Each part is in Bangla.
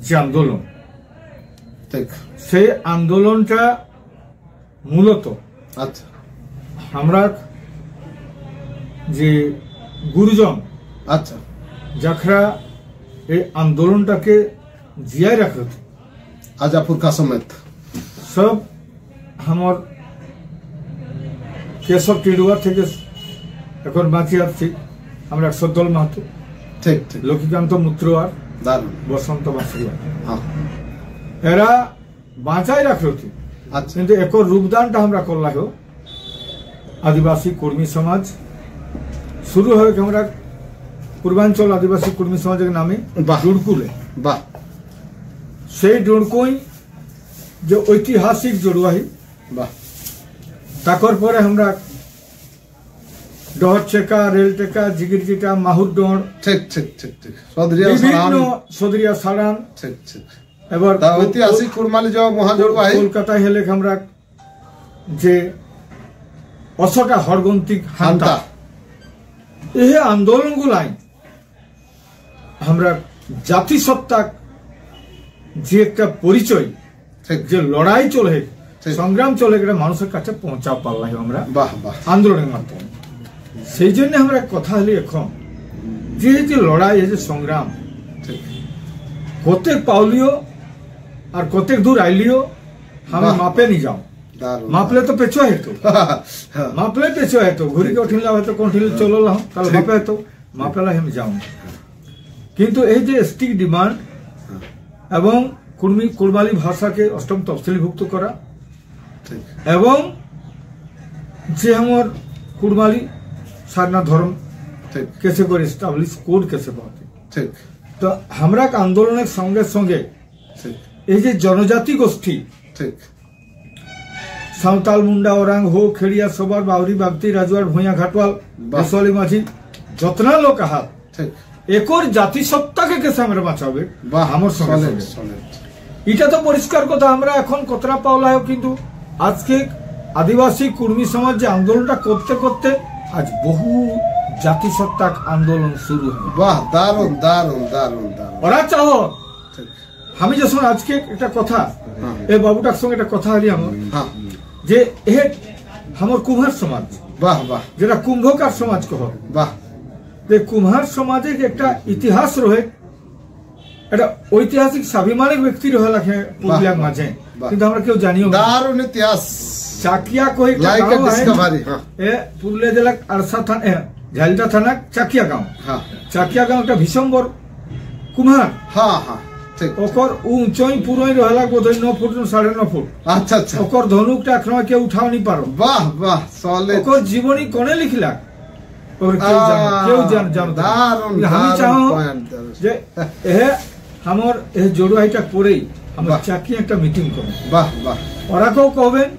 যে আন্দোলন, সেই আন্দোলনটা মূলত আচ্ছা আমরা যে গুরুজন আচ্ছা যারা এই আন্দোলনটাকে জিয়াই রাখত আজাপুর का समेत सब আমার কেশব টিডুয়া থেকে এখন বাঁচি আছি আমরা সদ্দল মাহাতো, ঠিক ঠিক, লক্ষ্মীকান্ত মুত্রওয়ার, দারুণ, বসন্ত বাসরিয়া, হ্যাঁ এরা বাঁচাই রাখলতি। আচ্ছা কিন্তু একর রূপদানটা আমরা করলাম আদিবাসী কর্মী সমাজ শুরু হয় আমরা পূর্বাঞ্চল আদিবাসী কর্মী সমাজের নামে ডুড়কুলে। বাহ, সেই ডুড়কুই যে ঐতিহাসিক জড়ুয়াহি, বাহ, তাকর পরে আমরা ডহর চেকা, রেল টেকা, জিগির জিটা, মাহুর ডোড়, ঠিক ঠিক ঠিক ঠিক, সদরিয়া বিভিন্ন সদরিয়া সাড়ান, ঠিক ঠিক, এবার ঐতিহাসিক কুরমালি যাওয়া মহাজড়ুয়াহি কলকাতায় হেলে আমরা যে অশোকা হরগন্তিক হান্তা, এই আন্দোলনগুলাই আমরা জাতিসত্তাক যে একটা পরিচয়, যে লড়াই চলে, সংগ্রাম চলে, এটা মানুষের কাছে পৌঁছা পারলাম আমরা আন্দোলনের মাধ্যমে। সেই জন্য আমরা কথা হলি এখন যে যে লড়াই, এই যে সংগ্রাম, কতেক পাওলিও আর কতেক দূর আইলিও আমি মাপে নি যাও, মাপলে তো পেছুয়া হেতো, মাপলে পেছুয়া হেতো, ঘুরিকে উঠিলা হয়তো কোনঠিলে চললাম, তাহলে মাপে হেতো, মাপেলা আমি যাও। কিন্তু এই যে স্টিক ডিমান্ড এবং কুড়মালি ভাষাকে অষ্টম তফসিলভুক্ত করা এবং যে আমার কুড়মালি सारना धर्म कैसे कर एस्टाब्लिश कोड कैसे पाते, तो हमरा आंदोलन संगे संगे ये जनजाति गोष्ठी सावताल, मुंडा, ओरांग, हो, खेड़िया, सबर, बावरी, बागती, राजवाड़, भूया, घाटवाल, बसवाली माझी जतना लोग हाथ एक और जाति सत्ता के कैसे हमरा बाँचाबे हमर संगे संगे इटा तो परिष्कार कथा। हमरा এখন কতরা পাওলা কিন্তু আজকে আদিবাসী কুর্মী সমাজ যে আন্দোলনটা করতে করতে आज बहु জাতিসত্তাক আন্দোলন শুরু হয়। বাহ, দারুণ দারুণ দারুণ দারুণ। ওরা চাও আমি যখন আজকে একটা কথা এই বাবুটার সঙ্গে একটা কথা হলি আমার যে এ আমার কুম্ভার সমাজ, বাহ বাহ, যেটা কুম্ভকার সমাজ কহ, বাহ, যে কুম্ভার সমাজে একটা ইতিহাস রহে, এটা ঐতিহাসিক স্বাভিমানিক ব্যক্তি রহে লাগে পুরুলিয়ার মাঝে, কিন্তু আমরা কেউ জানিও দারুণ ইতিহাস। চাকিয়া কই পুরুলিয়া জেলা আরসা থানা, ঝালদা থানা চাকিয়া গাঁও, চাকিয়া গাঁও একটা ভীষণবর কুমার, ওকর উঁচই পুরোই রহলা বোধহয় 9 ফুট 9.5 ফুট। আচ্ছা আচ্ছা, ওকর ধনুকটা এখন কেউ উঠাও নি পারো। বাহ বাহ, ওকর জীবনী কোনে লিখলা কেউ জানো। আমি চাও যে এ আমার এই জড়ুয়াইটা পরেই আমরা চাকিয়া একটা মিটিং করব। বাহ বাহ, ওরা কেউ কবেন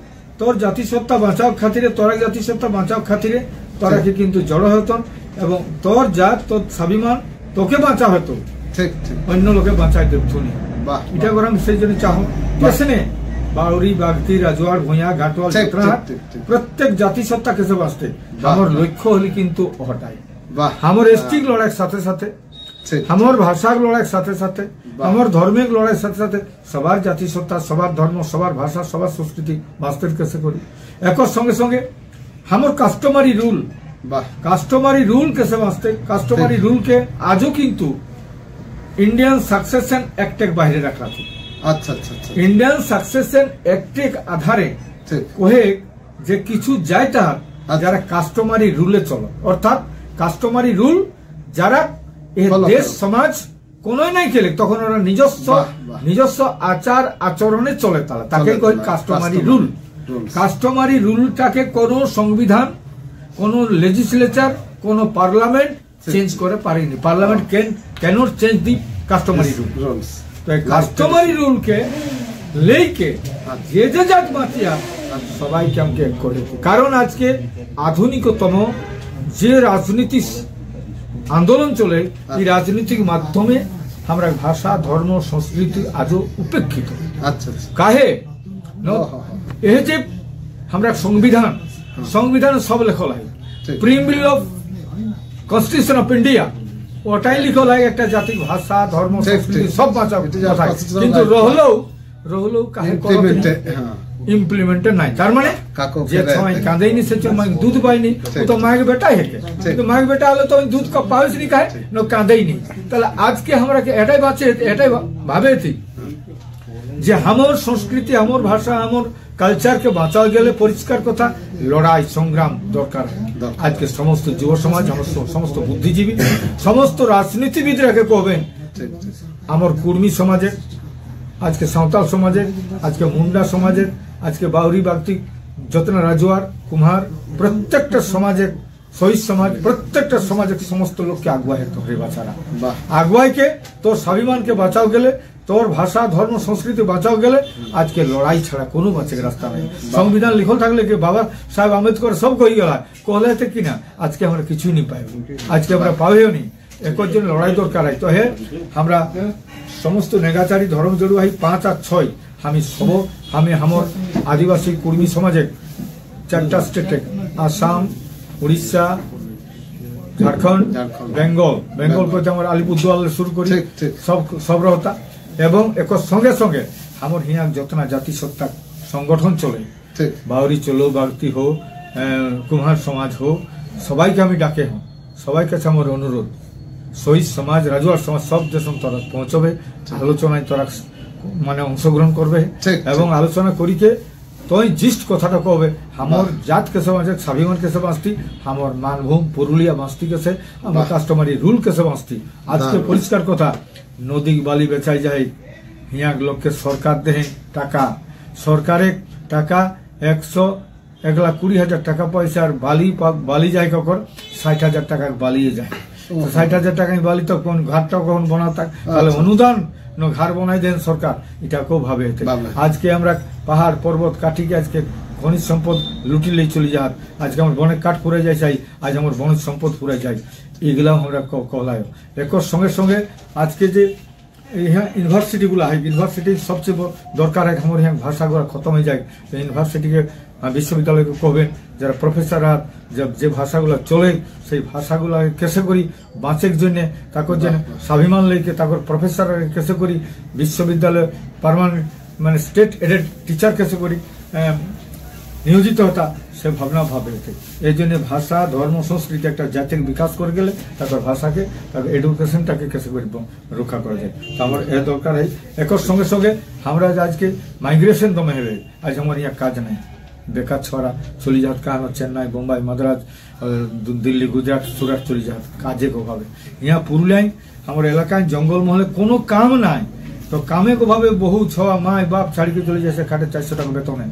তোর জাতিসত্তা বাঁচাও খাতিরে, তোরা জাতিসত্তা বাঁচাও খাতিরে তোরা কি কিন্তু জড়ো হতন এবং তোর জাত তোর স্বাভিমান তোকে বাঁচা হতো, অন্য লোকে বাঁচাই দেবনি। এটা করে আমি সেই জন্য চাহ কেসনে বাউরি, বাগতি, রাজওয়াড়, ভূঁয়া, ঘাটওয়াল, প্রত্যেক জাতিসত্তা কেসে বাঁচতে আমার লক্ষ্য হলি কিন্তু হটাই আমার এসটিক লড়াইয়ের সাথে সাথে, আমার ভাষার লড়াইয়ের সাথে সাথে, আমার ধর্মের লড়াইয়ের সাথে সাথে সবার জাতিসত্তা, সবার ধর্ম, সবার ভাষা, সবার সংস্কৃতি বাঁচতে কেসে করি। একর সঙ্গে সঙ্গে আমার কাস্টমারি রুল, কাস্টমারি রুল কেসে বাঁচতে, কাস্টমারি রুল কে আজও কিন্তু ইন্ডিয়ান সাকসেশন অ্যাক্টের বাইরে রাখা থাকে। আচ্ছা আচ্ছা, ইন্ডিয়ান সাকসেশন অ্যাক্টের আধারে কহে যে কিছু যায় তাহার যারা কাস্টমারি রুলে চলে, অর্থাৎ কাস্টমারি রুল যারা দেশ সমাজ কোনোই নাই খেলে তখন ওরা নিজস্ব আচার আচরণে চলে, তাকে কয় কাস্টমারি রুল। কাস্টমারি রুলটাকে কোন সংবিধান, কোন লেজিসলেচার, কোন পার্লামেন্ট চেঞ্জ করে পারেনি। Parliament can not change the customary rule. তো কাস্টমারি রুলকে লেকে যে যে জাত বাঁচিয়া সবাইকে আমাকে এক করে, কারণ আজকে আধুনিকতম যে রাজনীতি আন্দোলন চলে এই রাজনীতির মাধ্যমে আমরা ভাষা, ধর্ম, সংস্কৃতি আজও উপেক্ষিত। কাহে এই যে আমরা সংবিধান, সংবিধান সব লেখা হয়, প্রিমিল অফ কনস্টিটিউশন অফ ইন্ডিয়া ওটাই লিখো লাগে একটা জাতির ভাষা ধর্ম ঠিক, সংস্কৃতি ঠিক। সব বাঁচাও এটা যা কথা। constitutional কিন্তু right. রহলেও কাহে Implemented, হ্যাঁ। ইমপ্লিমেন্টেড নাই তার মানে কাকো যে ফেলে সময় দেয়। কাঁদেইনি সে সময় দুধ পাইনি ও তো মায়ের বেটাই হেঁটে কিন্তু মায়ের বেটা হলে তো দুধ का पावस नहीं खाए न कांदेইনি তাহলে আজকে আমরা এটাই বাঁচে এটাই ভাবেছি যে আমার সংস্কৃতি আমার ভাষা আমার কালচার কে বাঁচাও গেলে পরিষ্কার কথা লড়াই সংগ্রাম দরকার আজকে সমস্ত যুব সমাজ সমস্ত বুদ্ধিজীবী সমস্ত রাজনীতিবিদরাকে কবেন আমার কুর্মী সমাজের আজকে সাঁওতাল সমাজের আজকে মুন্ডা সমাজের আজকে বাউরি বাগতি যতনা রাজুয়ার কুমার প্রত্যেকটা সমাজের শহীদ সমাজ প্রত্যেকটা সমাজের সমস্ত লোককে আগুয়াই তোরে বাঁচারা আগুয়াইকে তোর স্বাভিমানকে বাঁচাও গেলে তোর ভাষা ধর্ম সংস্কৃতি বাঁচাও গেলে আজকে লড়াই ছাড়া কোনো বাঁচে রাস্তা নেই সংবিধান লিখল থাকলে কি বাবা সাহেব আম্বেদকর সব কই গেল কহলাতে কিনা আজকে আমরা কিছুই নি পাই আজকে আমরা পাইও নি একর জন্য লড়াই দরকার হয় তো হে আমরা সমস্ত নেগাচারী ধর্ম জড়ুয়াই 5 আর 6 আমি আমার আদিবাসী কুর্মী সমাজের 4টা স্টেটে আসাম উড়িষ্যা ঝাড়খণ্ড বেঙ্গল করতে আমার আলিপুরদুয়ার শুরু করি সব রহতা এবং একর সঙ্গে সঙ্গে আমার হিয়া যতনা জাতিসত্তা সংগঠন চলে বাউরি চলো বাগতি হোক কুমার সমাজ হোক সবাইকে আমি ডাকে হোক সবাই কাছে আমার অনুরোধ শহীদ সমাজ রাজুয়ার সমাজ সব দেশ তোরা পৌঁছবে আলোচনায় তোরা মানে অংশগ্রহণ করবে এবং আলোচনা করিকে তুই জিষ্ট কথাটা কবে আমার জাত কেসে বাঁচে স্বাভিমান কেসে বাঁচতি আমার মানভূম পুরুলিয়া বাঁচতি কেসে আমার কাস্টমারি রুল কেসে বাঁচতি আজকে পরিষ্কার কথা নদী বালি বেচাই যায় হিয়াক লোককে সরকার দেহে টাকা সরকারের টাকা 1,20,000 টাকা পয়সার বালি যায় কখন 60,000 টাকার বালিয়ে যায় 60,000 টাকা বালি তো কোন ঘাটটা কখন বনা তাহলে অনুদান ঘর বনাই দেন সরকার এটা কেউ ভাবে আজকে আমরা পাহাড় পর্বত কাটিকে আজকে খনিজ সম্পদ লুটিলেই চলে যার আজকে আমার বনের কাঠ পুরে যায় চাই আজ আমার বনের সম্পদ পুরে যায় এগুলাও আমরা কহলায় একর সঙ্গে সঙ্গে আজকে যে ইউনিভার্সিটি গুলা হয় ইউনিভার্সিটির সবচেয়ে দরকার হয় আমার यहाँ ভাষাগুলো খতম হয়ে যায় ইউনিভার্সিটিকে বিশ্ববিদ্যালয়কে কবেন যারা প্রফেসররা যে ভাষাগুলো চলে সেই ভাষাগুলো কেসে করি বাঁচের জন্য তাকর জন্য স্বাভিমান লেকে তাকর প্রফেসর কেসে করি বিশ্ববিদ্যালয় পার্মানেন্ট মানে স্টেট এডেড টিচার কেসে করি নিয়োজিত হতা সে ভাবনা ভাবে এই জন্য ভাষা ধর্ম সংস্কৃতি একটা জাতির বিকাশ করে গেলে তারপর ভাষাকে তারপর এডুকেশনটাকে কেসে করে রক্ষা করা যায় তো আমার এ দরকার হয় একর সঙ্গে সঙ্গে আমরা আজকে মাইগ্রেশন দমে হবে আজ আমার ইয়া কাজ নাই বেকার ছড়া চলে যাত কারণ চেন্নাই বোম্বাই মাদ্রাজ দিল্লি গুজরাট সুরাট চলে যাত কাজে ভাবে ইয়া পুরুলিয়ায় আমার এলাকায় জঙ্গল মহলে কোনো কাম নাই তো কামে ভাবে বহু ছয়া মায় বাপ ছাড়িকে চলে যায় খাটে 400 টাকা বেতনে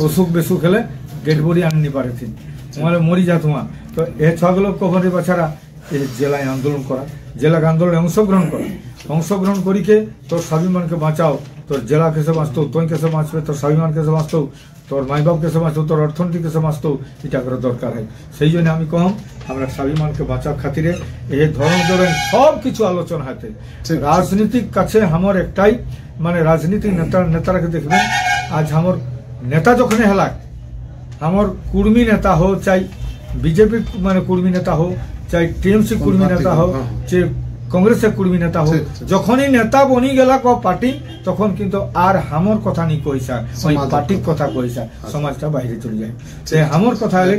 অসুখ বেসুখ হলে ডেড বডি আননি পারে মানে মরি যা তোমার তো এ ছগুলো কবরে বাছারা জেলায় আন্দোলন করা জেলাকে আন্দোলনে অংশগ্রহণ করিকে তোর স্বাভিমানকে বাঁচাও তোর জেলা কেসে বাঁচতো তুই কেসে বাঁচবে তোর স্বাভিমান কেসে বাঁচতো তোর মাই বাপ কেসে বাঁচতো তোর অর্থনীতি কেসে বাঁচতো এটা করে দরকার হয় সেই জন্য আমি কম আমরা স্বাভিমানকে বাঁচার খাতিরে এই ধরনের সব কিছু আলোচনা হাতে রাজনীতির কাছে আমার একটাই মানে রাজনীতি নেতারাকে দেখবেন আজ আমার নেতা যখন হেলাক আমার কুর্মী নেতা হো চাই বিজেপি মানে কুর্মী নেতা হো চাই টিএমসি কুর্মী নেতা হো যে কংগ্রেসের কুর্মী নেতা হো যখনই নেতা বনি গেলা পার্টি তখন কিন্তু আর হামর কথা নি কইসা ওই পার্টির কথা কইসা সমাজটা বাইরে চলে যায় সে হামর কথা হলে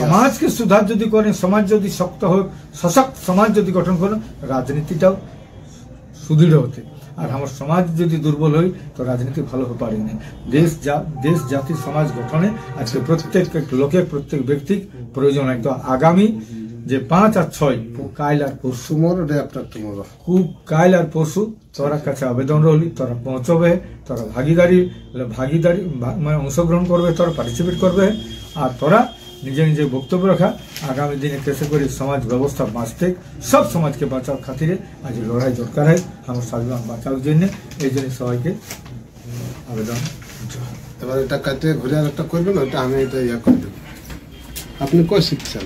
সমাজকে সুধার যদি করেন সমাজ যদি শক্ত হোক সশক্ত সমাজ যদি গঠন করেন রাজনীতিটাও সুদৃঢ় হতে আর আমার সমাজ যদি দুর্বল হয় তো রাজনীতি ভালো হতে পারে না দেশ জাতি সমাজ গঠনে আজকে প্রত্যেক লোকের প্রত্যেক ব্যক্তি প্রয়োজন হয় তো আগামী যে 5 আর 6 কাইল আর পরশু খুব কাইল আর পরশু তোরা কাছে আবেদন রহলি তোরা পৌঁছবে তোরা ভাগিদারি মানে অংশগ্রহণ করবে তোরা পার্টিসিপেট করবে আর তোরা নিজে বক্তব্য রাখা আগামী দিনে কেসে করে সমাজ ব্যবস্থা বাঁচতে সব সমাজকে বাঁচার খাতিরে আজ লড়াই দরকার হয় আমার স্বাভিমান বাঁচার জন্য এই জন্য সবাইকে আবেদন এবার এটা কাটে ঘুরে আর একটা করবেন ওটা আমি এটা ইয়া করে দেবো আপনি কই শিখছেন